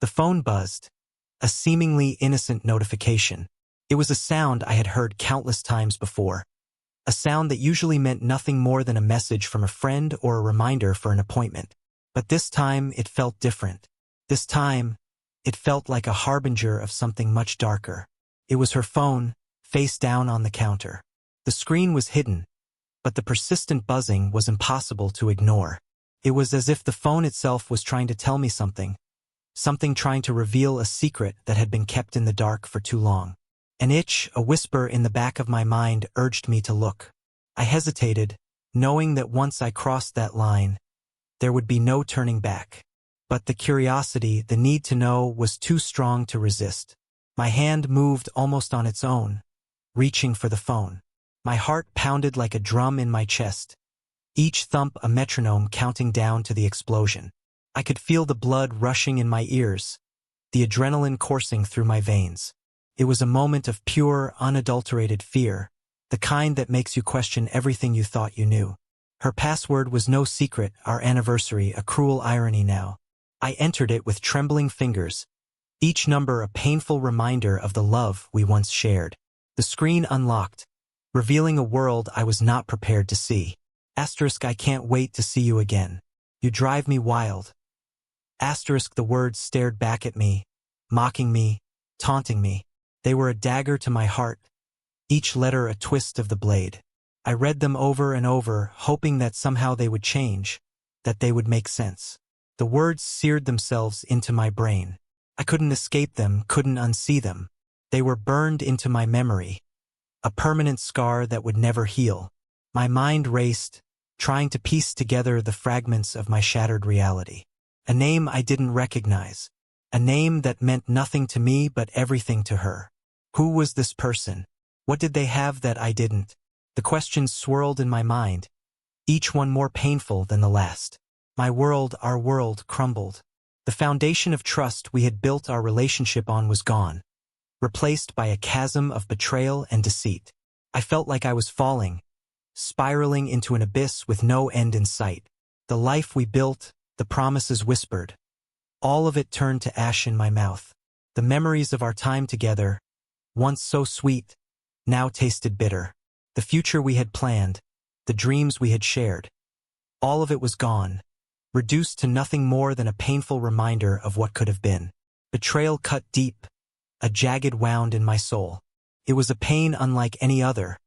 The phone buzzed, a seemingly innocent notification. It was a sound I had heard countless times before, a sound that usually meant nothing more than a message from a friend or a reminder for an appointment. But this time it felt different. This time, it felt like a harbinger of something much darker. It was her phone, face down on the counter. The screen was hidden, but the persistent buzzing was impossible to ignore. It was as if the phone itself was trying to tell me something trying to reveal a secret that had been kept in the dark for too long. An itch, a whisper in the back of my mind urged me to look. I hesitated, knowing that once I crossed that line, there would be no turning back. But the curiosity, the need to know, was too strong to resist. My hand moved almost on its own, reaching for the phone. My heart pounded like a drum in my chest, each thump a metronome counting down to the explosion. I could feel the blood rushing in my ears, the adrenaline coursing through my veins. It was a moment of pure, unadulterated fear, the kind that makes you question everything you thought you knew. Her password was no secret, our anniversary, a cruel irony now. I entered it with trembling fingers, each number a painful reminder of the love we once shared. The screen unlocked, revealing a world I was not prepared to see. Asterisk, I can't wait to see you again. You drive me wild. Asterisk, the words stared back at me, mocking me, taunting me. They were a dagger to my heart, each letter a twist of the blade. I read them over and over, hoping that somehow they would change, that they would make sense. The words seared themselves into my brain. I couldn't escape them, couldn't unsee them. They were burned into my memory, a permanent scar that would never heal. My mind raced, trying to piece together the fragments of my shattered reality. A name I didn't recognize, a name that meant nothing to me but everything to her. Who was this person? What did they have that I didn't? The questions swirled in my mind, each one more painful than the last. My world, our world, crumbled. The foundation of trust we had built our relationship on was gone, replaced by a chasm of betrayal and deceit. I felt like I was falling, spiraling into an abyss with no end in sight. The life we built, the promises whispered, all of it turned to ash in my mouth. The memories of our time together, once so sweet, now tasted bitter. The future we had planned, the dreams we had shared, all of it was gone, reduced to nothing more than a painful reminder of what could have been. Betrayal cut deep, a jagged wound in my soul. It was a pain unlike any other,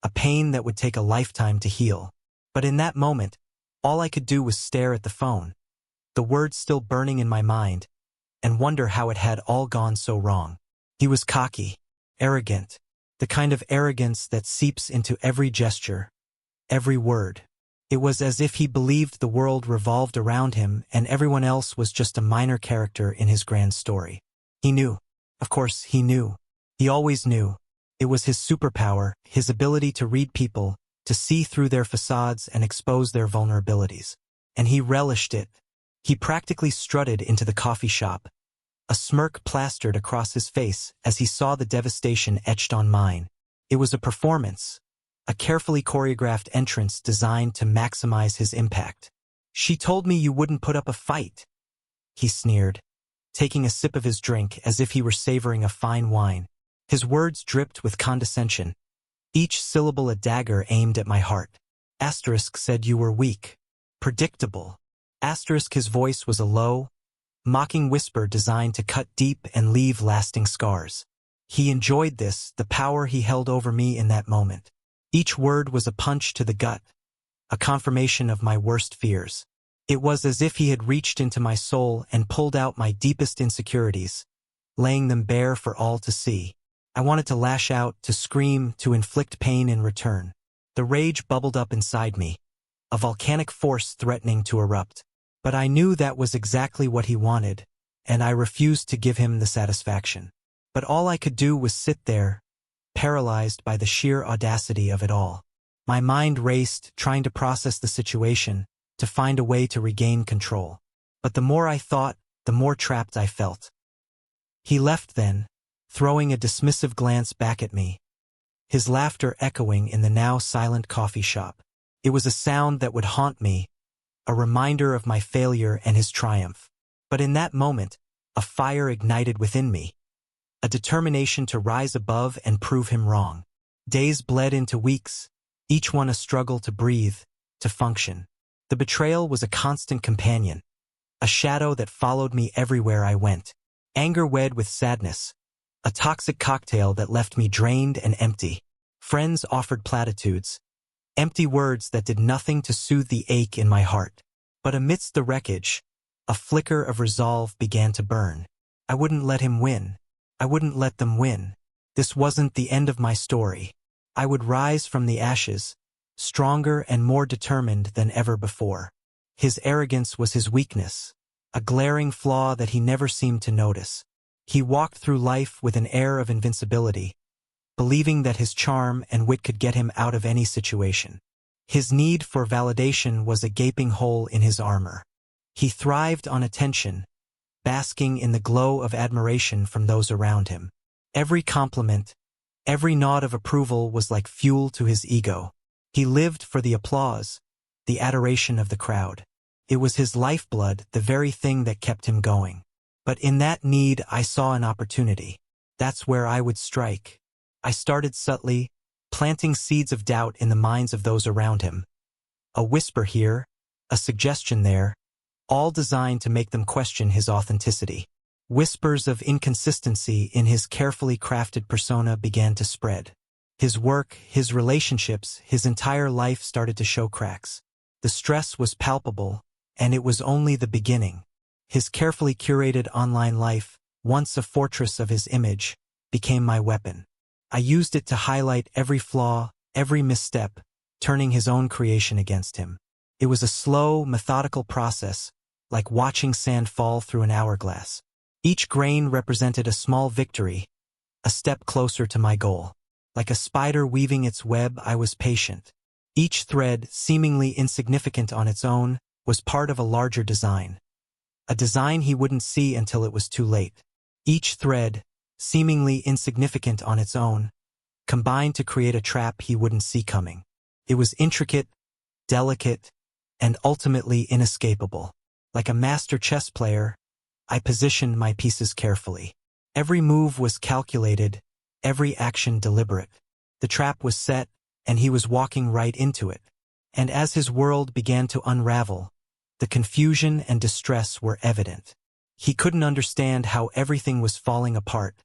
a pain that would take a lifetime to heal. But in that moment, all I could do was stare at the phone, the words still burning in my mind, and wonder how it had all gone so wrong. He was cocky, arrogant, the kind of arrogance that seeps into every gesture, every word. It was as if he believed the world revolved around him and everyone else was just a minor character in his grand story. He knew. Of course, he knew. He always knew. It was his superpower, his ability to read people, to see through their facades and expose their vulnerabilities. And he relished it. He practically strutted into the coffee shop, a smirk plastered across his face as he saw the devastation etched on mine. It was a performance, a carefully choreographed entrance designed to maximize his impact. She told me you wouldn't put up a fight, he sneered, taking a sip of his drink as if he were savoring a fine wine. His words dripped with condescension, each syllable a dagger aimed at my heart. Asterisk said you were weak, predictable. Asterisk, his voice was a low, mocking whisper designed to cut deep and leave lasting scars. He enjoyed this, the power he held over me in that moment. Each word was a punch to the gut, a confirmation of my worst fears. It was as if he had reached into my soul and pulled out my deepest insecurities, laying them bare for all to see. I wanted to lash out, to scream, to inflict pain in return. The rage bubbled up inside me, a volcanic force threatening to erupt. But I knew that was exactly what he wanted, and I refused to give him the satisfaction. But all I could do was sit there, paralyzed by the sheer audacity of it all. My mind raced, trying to process the situation, to find a way to regain control. But the more I thought, the more trapped I felt. He left then, throwing a dismissive glance back at me, his laughter echoing in the now silent coffee shop. It was a sound that would haunt me, a reminder of my failure and his triumph. But in that moment, A fire ignited within me, a determination to rise above and prove him wrong. Days bled into weeks, each one a struggle to breathe, to function. The betrayal was a constant companion, a shadow that followed me everywhere I went. Anger wed with sadness, a toxic cocktail that left me drained and empty. Friends offered platitudes, empty words that did nothing to soothe the ache in my heart. But amidst the wreckage, a flicker of resolve began to burn. I wouldn't let him win. I wouldn't let them win. This wasn't the end of my story. I would rise from the ashes, stronger and more determined than ever before. His arrogance was his weakness, a glaring flaw that he never seemed to notice. He walked through life with an air of invincibility, believing that his charm and wit could get him out of any situation. His need for validation was a gaping hole in his armor. He thrived on attention, basking in the glow of admiration from those around him. Every compliment, every nod of approval was like fuel to his ego. He lived for the applause, the adoration of the crowd. It was his lifeblood, the very thing that kept him going. But in that need I saw an opportunity. That's where I would strike. I started subtly, planting seeds of doubt in the minds of those around him. A whisper here, a suggestion there, all designed to make them question his authenticity. Whispers of inconsistency in his carefully crafted persona began to spread. His work, his relationships, his entire life started to show cracks. The stress was palpable, and it was only the beginning. His carefully curated online life, once a fortress of his image, became my weapon. I used it to highlight every flaw, every misstep, turning his own creation against him. It was a slow, methodical process, like watching sand fall through an hourglass. Each grain represented a small victory, a step closer to my goal. Like a spider weaving its web, I was patient. Each thread, seemingly insignificant on its own, was part of a larger design. A design he wouldn't see until it was too late. Each thread, seemingly insignificant on its own, combined to create a trap he wouldn't see coming. It was intricate, delicate, and ultimately inescapable. Like a master chess player, I positioned my pieces carefully. Every move was calculated, every action deliberate. The trap was set, and he was walking right into it. And as his world began to unravel, the confusion and distress were evident. He couldn't understand how everything was falling apart,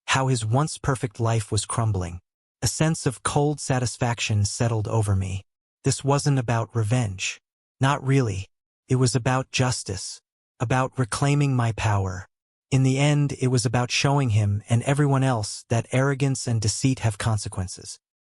how his once perfect life was crumbling. A sense of cold satisfaction settled over me. This wasn't about revenge. Not really. It was about justice, about reclaiming my power. In the end, it was about showing him and everyone else that arrogance and deceit have consequences.